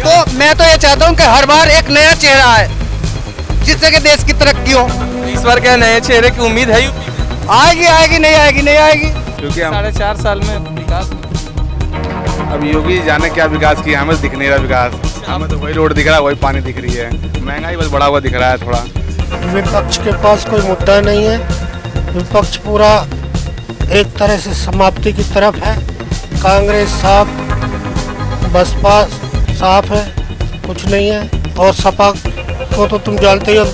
तो मैं तो ये चाहता हूँ कि हर बार एक नया चेहरा आए जिससे कि देश की तरक्की हो। इस बार क्या नए चेहरे की उम्मीद है यूपी में? आएगी आएगी नहीं आएगी नहीं आएगी। क्योंकि हम 4.5 साल में विकास अब योगी जाने क्या विकास किया, हमें दिख नहीं रहा विकास। हमें तो वही रोड दिख रहा है, वही पानी दिख रही है, महंगाई बस बढ़ा हुआ दिख रहा है थोड़ा। विपक्ष के पास कोई मुद्दा नहीं है। विपक्ष पूरा एक तरह से समाप्ति की तरफ है। कांग्रेस साफ, बसपा साफ है, कुछ नहीं है। और सपा को तो तुम जानते ही हो,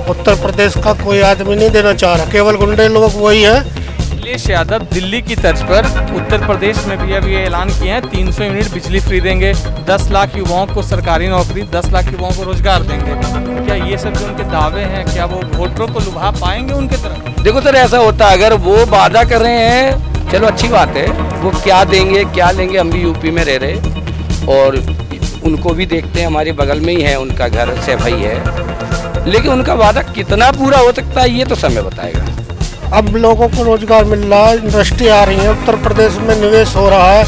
उत्तर प्रदेश का कोई आदमी नहीं देना चाह रहा, केवल गुंडे लोग वही है। अखिलेश यादव दिल्ली की तर्ज पर उत्तर प्रदेश में भी अभी ये ऐलान किए हैं 300 यूनिट बिजली फ्री देंगे, 10 लाख युवाओं को सरकारी नौकरी, 10 लाख युवाओं को रोजगार देंगे। क्या ये सब जो उनके दावे हैं, क्या वो वोटरों को लुभा पाएंगे उनके तरफ? देखो सर, ऐसा होता है, अगर वो वादा कर रहे हैं चलो अच्छी बात है, वो क्या देंगे क्या लेंगे, हम भी यूपी में रह रहे और उनको भी देखते हैं, हमारे बगल में ही है उनका घर, सैफई है, लेकिन उनका वादा कितना पूरा हो सकता है ये तो समय बताएगा। अब लोगों को रोजगार मिल रहा है, इंडस्ट्री आ रही है, उत्तर प्रदेश में निवेश हो रहा है।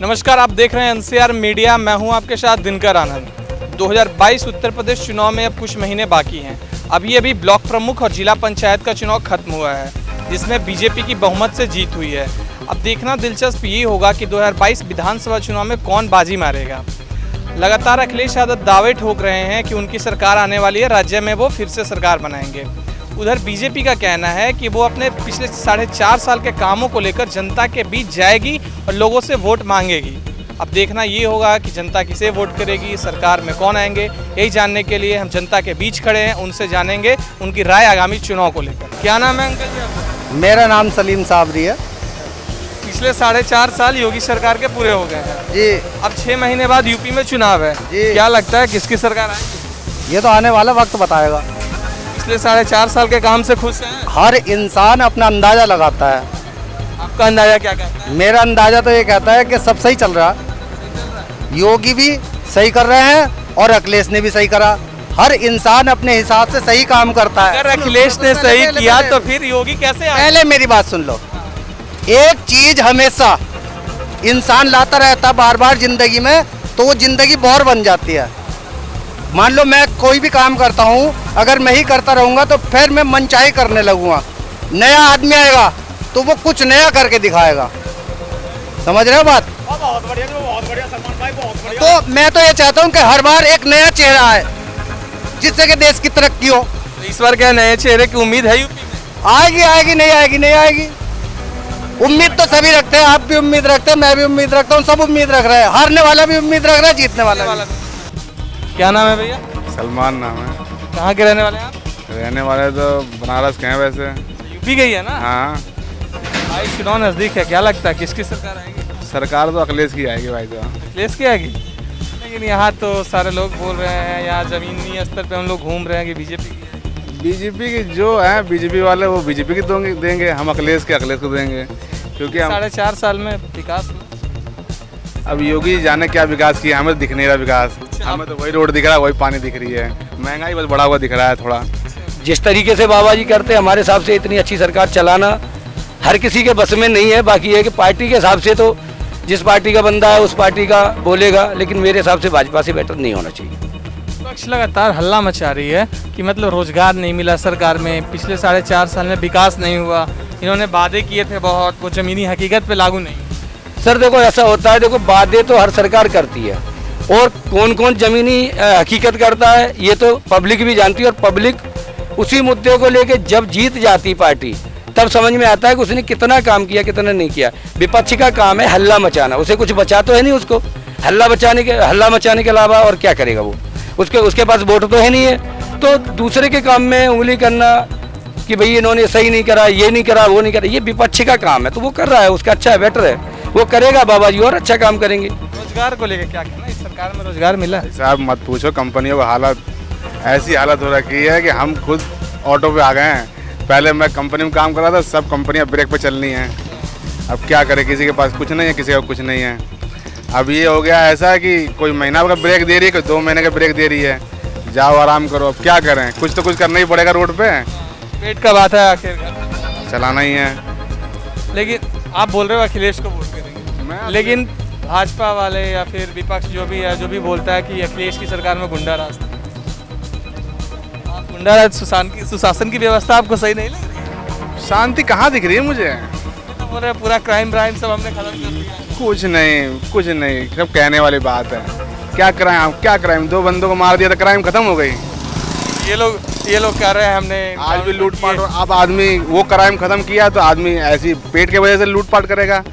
नमस्कार, आप देख रहे हैं एनसीआर मीडिया, मैं हूं आपके साथ दिनकर आनंद। 2022 उत्तर प्रदेश चुनाव में अब कुछ महीने बाकी हैं। अभी ब्लॉक प्रमुख और जिला पंचायत का चुनाव खत्म हुआ है, जिसमें बीजेपी की बहुमत से जीत हुई है। अब देखना दिलचस्प ये होगा कि 2022 विधानसभा चुनाव में कौन बाजी मारेगा। लगातार अखिलेश यादव दावे ठोक रहे हैं कि उनकी सरकार आने वाली है, राज्य में वो फिर से सरकार बनाएंगे। उधर बीजेपी का कहना है कि वो अपने पिछले 4.5 साल के कामों को लेकर जनता के बीच जाएगी और लोगों से वोट मांगेगी। अब देखना ये होगा कि जनता किसे वोट करेगी, सरकार में कौन आएंगे। यही जानने के लिए हम जनता के बीच खड़े हैं, उनसे जानेंगे उनकी राय आगामी चुनाव को लेकर। क्या नाम है अंकल जी आपका? मेरा नाम सलीम साबरी है। पिछले 4.5 साल योगी सरकार के पूरे हो गए हैं जी। अब 6 महीने बाद यूपी में चुनाव है जी। क्या लगता है किसकी सरकार आएगी? ये तो आने वाला वक्त बताएगा। पिछले 4.5 साल के काम से खुश हैं? हर इंसान अपना अंदाजा लगाता है। आपका अंदाजा क्या कहता है? मेरा अंदाजा तो ये कहता है कि सब सही चल रहा है। योगी भी सही कर रहे हैं और अखिलेश ने भी सही करा। हर इंसान अपने हिसाब से सही काम करता है। अगर अखिलेश ने सही किया तो फिर योगी कैसे आए? पहले मेरी बात सुन लो। एक चीज हमेशा इंसान लाता रहता बार बार जिंदगी में, तो वो जिंदगी बोर बन जाती है। मान लो मैं कोई भी काम करता हूँ, अगर मैं ही करता रहूँगा तो फिर मैं मनचाही करने लगूंगा। नया आदमी आएगा तो वो कुछ नया करके दिखाएगा। समझ रहे हो बात? बहुत बढ़िया सलमान भाई, बहुत बढ़िया। तो मैं तो ये चाहता हूँ कि हर बार एक नया चेहरा आए जिससे कि देश की तरक्की हो। इस बार क्या नए चेहरे की उम्मीद है यूपी में? आएगी आएगी नहीं आएगी नहीं आएगी। उम्मीद तो सभी रखते हैं, आप भी उम्मीद रखते हैं, मैं भी उम्मीद रखता हूँ, सब उम्मीद रख रहे हैं। हारने वाला भी उम्मीद रख रहा है, जीतने वाला भी। क्या नाम है भैया? सलमान नाम है। कहाँ के रहने वाले हैं आप? रहने वाले तो बनारस के हैं वैसे। यूपी गई है ना? हाँ, भाई चुनाव नजदीक है, क्या लगता है किसकी सरकार आएगी? सरकार तो अखिलेश की आएगी भाई साहब। अखिलेश की आएगी, लेकिन यहाँ तो सारे लोग बोल रहे हैं, यहाँ जमीनी स्तर पे हम लोग घूम रहे हैं कि बीजेपी की आएगी। बीजेपी की जो है, बीजेपी वाले वो बीजेपी की देंगे, हम अखिलेश को देंगे, क्योंकि हम 4.5 साल में विकास हुआ। अब योगी जाने क्या विकास किया, हमें दिख नहीं रहा विकास। हमें तो वही रोड दिख रहा है, वही पानी दिख रही है, महंगाई बस बढ़ा हुआ दिख रहा है थोड़ा। जिस तरीके से बाबा जी करते हमारे हिसाब से इतनी अच्छी सरकार चलाना हर किसी के बस में नहीं है। बाकी ये कि पार्टी के हिसाब से तो जिस पार्टी का बंदा है उस पार्टी का बोलेगा, लेकिन मेरे हिसाब से भाजपा से बेटर नहीं होना चाहिए। विपक्ष लगातार हल्ला मचा रही है कि मतलब रोजगार नहीं मिला सरकार में, पिछले 4.5 साल में विकास नहीं हुआ, इन्होंने वादे किए थे बहुत, वो जमीनी हकीकत पे लागू नहीं। सर देखो ऐसा होता है, देखो वादे तो हर सरकार करती है और कौन कौन जमीनी हकीकत करता है ये तो पब्लिक भी जानती है। और पब्लिक उसी मुद्दे को लेके जब जीत जाती पार्टी तब समझ में आता है कि उसने कितना काम किया कितना नहीं किया। विपक्ष का काम है हल्ला मचाना, उसे कुछ बचा तो है नहीं, उसको हल्ला मचाने के अलावा और क्या करेगा वो? उसके पास वोट तो है नहीं है, तो दूसरे के काम में उंगली करना कि भाई इन्होंने सही नहीं करा, ये नहीं करा, वो नहीं करा, ये विपक्ष का काम है। तो वो कर रहा है, उसका अच्छा है, बेटर है, वो करेगा बाबा जी और अच्छा काम करेंगे। रोजगार को लेकर क्या कहना, इस सरकार में रोजगार मिला? साहब मत पूछो, कंपनियों का हालत ऐसी हालत हो रखी है कि हम खुद ऑटो पे आ गए हैं। पहले मैं कंपनी में काम कर रहा था, सब कंपनियां ब्रेक पे चल रही हैं। अब क्या करें, किसी के पास कुछ नहीं है, किसी का कुछ नहीं है। अब ये हो गया ऐसा है कि कोई महीना का ब्रेक दे रही है, कोई 2 महीने का ब्रेक दे रही है, जाओ आराम करो। अब क्या करें, कुछ तो कुछ करना ही पड़ेगा रोड पे, पेट का बात है, आखिर चलाना ही है। लेकिन आप बोल रहे हो अखिलेश को वोट करेंगे, लेकिन भाजपा वाले या फिर विपक्ष जो भी है, जो भी बोलता है कि अखिलेश की सरकार में गुंडा राज था, आप गुंडा राज सुशासन की व्यवस्था आपको सही नहीं लग रही? शांति कहाँ दिख रही है मुझे? तो बोल रहे हैं पूरा क्राइम सब हमने खत्म कर दिया। कुछ नहीं, सब कहने वाली बात है। क्या क्राइम 2 बंदों को मार दिया तो क्राइम खत्म हो गई। ये लोग कह रहे हैं हमने आज भी लूटपाट, अब आदमी वो क्राइम खत्म किया तो आदमी ऐसी पेट के वजह से लूटपाट करेगा।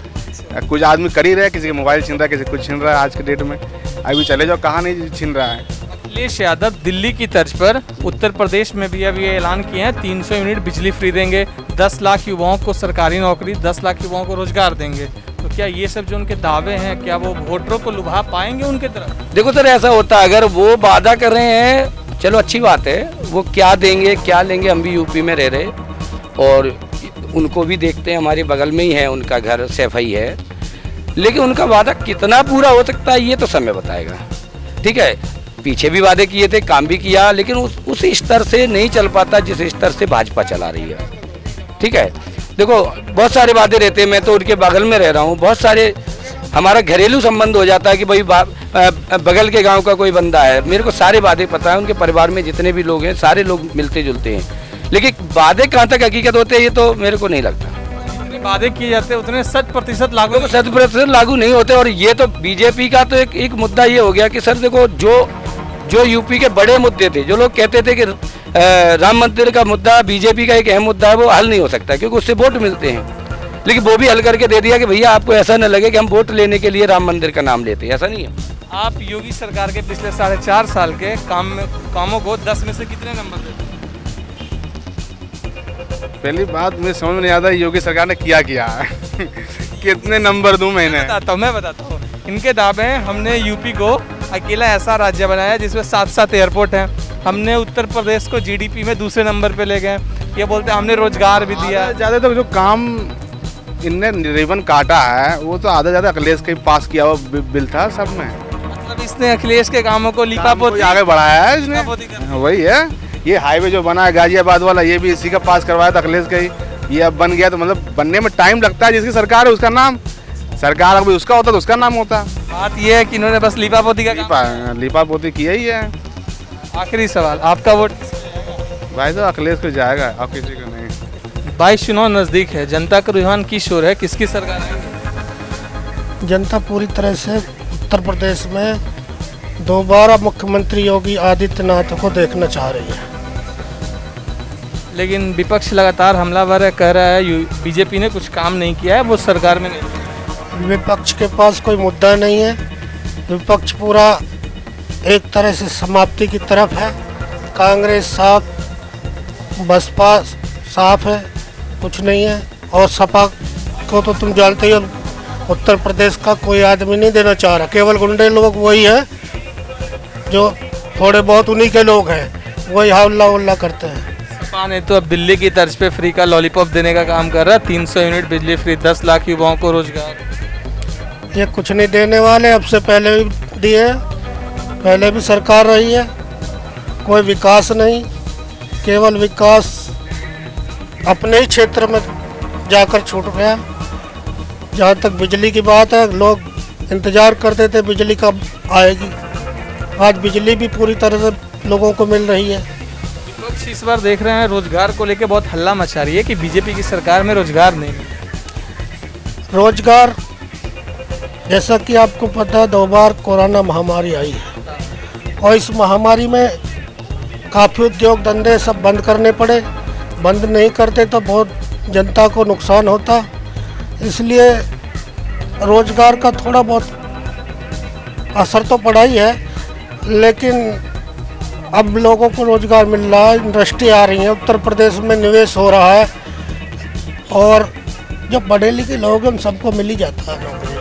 कुछ आदमी कर ही रहे, किसी के मोबाइल छीन रहा है, किसी कुछ छीन रहा है। आज के डेट में अभी चले जाओ, कहाँ नहीं छीन रहा है। अखिलेश यादव दिल्ली की तर्ज पर उत्तर प्रदेश में भी अभी ये ऐलान किए हैं 300 यूनिट बिजली फ्री देंगे, 10 लाख युवाओं को सरकारी नौकरी, 10 लाख युवाओं को रोजगार देंगे। तो क्या ये सब जो उनके दावे हैं, क्या वो वोटरों को लुभा पाएंगे उनके तरफ? देखो सर, ऐसा होता है, अगर वो वादा कर रहे हैं चलो अच्छी बात है, वो क्या देंगे क्या लेंगे, हम भी यूपी में रह रहे और उनको भी देखते हैं, हमारे बगल में ही है उनका घर, सैफई है। लेकिन उनका वादा कितना पूरा हो सकता है ये तो समय बताएगा। ठीक है, पीछे भी वादे किए थे, काम भी किया, लेकिन उस स्तर से नहीं चल पाता जिस स्तर से भाजपा चला रही है। ठीक है, देखो बहुत सारे वादे रहते हैं, मैं तो उनके बगल में रह रहा हूँ, बहुत सारे हमारा घरेलू संबंध हो जाता है कि भाई बगल के गांव का कोई बंदा है, मेरे को सारे वादे पता है, उनके परिवार में जितने भी लोग हैं सारे लोग मिलते जुलते हैं। लेकिन वादे कहाँ तक हकीकत होते हैं ये तो मेरे को नहीं लगता। जितने वादे किए जाते हैं उतने 100% लागू, देखो 100% लागू नहीं होते। और ये तो बीजेपी का तो एक मुद्दा ये हो गया कि सर देखो, जो यूपी के बड़े मुद्दे थे, जो लोग कहते थे कि राम मंदिर का मुद्दा बीजेपी का एक अहम मुद्दा है, वो हल नहीं हो सकता क्योंकि उससे वोट मिलते हैं। लेकिन वो भी हल करके दे दिया कि भैया आपको ऐसा न लगे कि हम वोट लेने के लिए राम मंदिर का नाम लेते हैं, ऐसा नहीं है। आप योगी सरकार के पिछले 4.5 साल के कामों को 10 में से कितने नंबर देते? पहली बात मुझे समझ में नहीं आता योगी सरकार ने किया कितने नंबर दूं मैंने? मैं बताता हूँ। इनके दावे हैं हमने यूपी को अकेला ऐसा राज्य बनाया जिसमें 7 एयरपोर्ट हैं, हमने उत्तर प्रदेश को जीडीपी में दूसरे नंबर पे ले गए, ये बोलते हैं हमने रोजगार भी दिया। ज़्यादा तो जो काम इनने रिबन काटा है वो तो आधा ज़्यादा अखिलेश के पास किया हुआ बिल था सब में। मतलब इसने अखिलेश के कामों को लिपापोती आगे बढ़ाया है इसने, वही है। ये हाईवे जो बना है गाजियाबाद वाला, ये भी इसी का पास करवाया था अखिलेश का ही, ये अब बन गया। तो मतलब बनने में टाइम लगता है, जिसकी सरकार है उसका नाम, सरकार अगर उसका होता तो उसका नाम होता। बात ये है कि इन्होंने बस लिपापोती का लिपापोती किया ही है। आखिरी सवाल, आपका वोट? भाई साहब अखिलेश को जाएगा और किसी को नहीं। 22 चुनाव नज़दीक है, जनता का रुझान किस ओर है, किसकी सरकार है? जनता पूरी तरह से उत्तर प्रदेश में दोबारा मुख्यमंत्री योगी आदित्यनाथ को देखना चाह रही है। लेकिन विपक्ष लगातार हमलावर है, कह रहा है बीजेपी ने कुछ काम नहीं किया है, वो सरकार में नहीं। विपक्ष के पास कोई मुद्दा नहीं है, विपक्ष पूरा एक तरह से समाप्ति की तरफ है। कांग्रेस साफ, बसपा साफ है, कुछ नहीं है। और सपा को तो तुम जानते ही हो, उत्तर प्रदेश का कोई आदमी नहीं देना चाह रहा, केवल गुंडे लोग वही है जो थोड़े बहुत उन्हीं के लोग हैं, वही हल्ला उल्ला करते हैं। सपा ने तो अब दिल्ली की तर्ज पे फ्री का लॉलीपॉप देने का काम कर रहा है, 300 यूनिट बिजली फ्री, 10 लाख युवाओं को रोजगार। ये कुछ नहीं देने वाले, अब से पहले भी दिए, पहले भी सरकार रही है, कोई विकास नहीं, केवल विकास अपने ही क्षेत्र में जाकर छूट गया। जहाँ तक बिजली की बात है, लोग इंतज़ार करते थे बिजली कब आएगी, आज बिजली भी पूरी तरह से लोगों को मिल रही है। विपक्ष इस बार देख रहे हैं रोजगार को लेकर बहुत हल्ला मचा रही है कि बीजेपी की सरकार में रोजगार नहीं है। रोजगार, जैसा कि आपको पता है, 2 बार कोरोना महामारी आई है और इस महामारी में काफ़ी उद्योग धंधे सब बंद करने पड़े। बंद नहीं करते तो बहुत जनता को नुकसान होता, इसलिए रोजगार का थोड़ा बहुत असर तो पड़ा ही है। लेकिन अब लोगों को रोजगार मिल रहा है, इंडस्ट्री आ रही है, उत्तर प्रदेश में निवेश हो रहा है और जो पढ़े लिखे लोग हैं उन सबको मिल ही जाता है नौकरी।